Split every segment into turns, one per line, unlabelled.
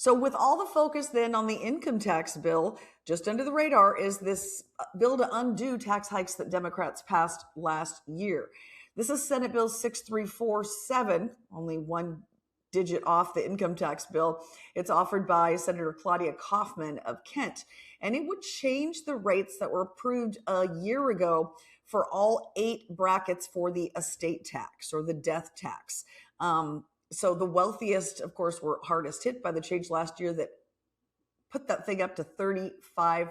So, with all the focus then on the income tax bill, just under the radar is this bill to undo tax hikes that Democrats passed last year. This is Senate Bill 6347, only one digit off the income tax bill. It's offered by Senator Claudia Kaufman of Kent, and it would change the rates that were approved a year ago for all 8 brackets for the estate tax or the death tax. So the wealthiest, of course, were hardest hit by the change last year that put that thing up to 35%.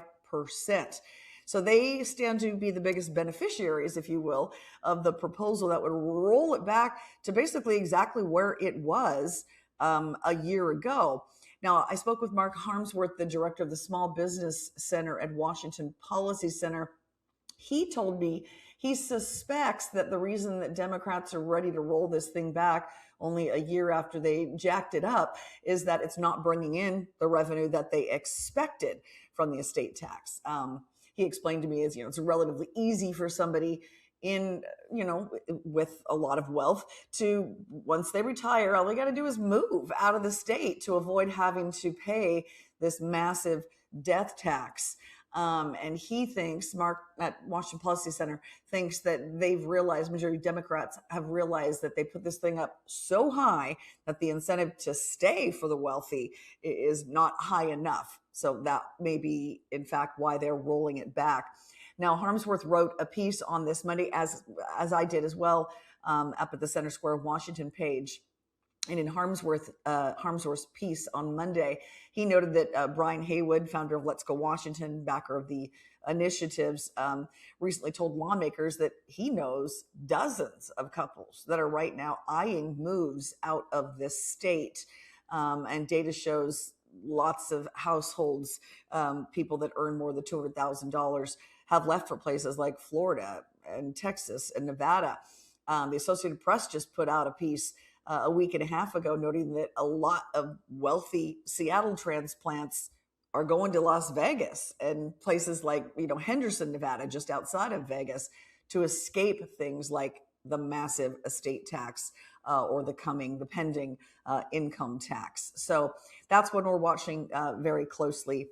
So they stand to be the biggest beneficiaries, if you will, of the proposal that would roll it back to basically exactly where it was a year ago. Now, I spoke with Mark Harmsworth, the director of the Small Business Center at Washington Policy Center. He told me he suspects that the reason that Democrats are ready to roll this thing back only a year after they jacked it up is that it's not bringing in the revenue that they expected from the estate tax. He explained to me as, it's relatively easy for somebody in, with a lot of wealth to, once they retire, all they got to do is move out of the state to avoid having to pay this massive death tax. And he thinks, Mark at Washington Policy Center, thinks that they've realized, majority Democrats have realized that they put this thing up so high that the incentive to stay for the wealthy is not high enough. So that may be, in fact, why they're rolling it back. Now, Harmsworth wrote a piece on this Monday, as I did as well, up at the Center Square of Washington page. And in Harmsworth's piece on Monday, he noted that Brian Haywood, founder of Let's Go Washington, backer of the initiatives, recently told lawmakers that he knows dozens of couples that are right now eyeing moves out of this state. And data shows lots of households, people that earn more than $200,000, have left for places like Florida and Texas and Nevada. The Associated Press just put out a piece a week and a half ago, noting that a lot of wealthy Seattle transplants are going to Las Vegas and places like, Henderson, Nevada, just outside of Vegas, to escape things like the massive estate tax or the pending income tax. So that's what we're watching very closely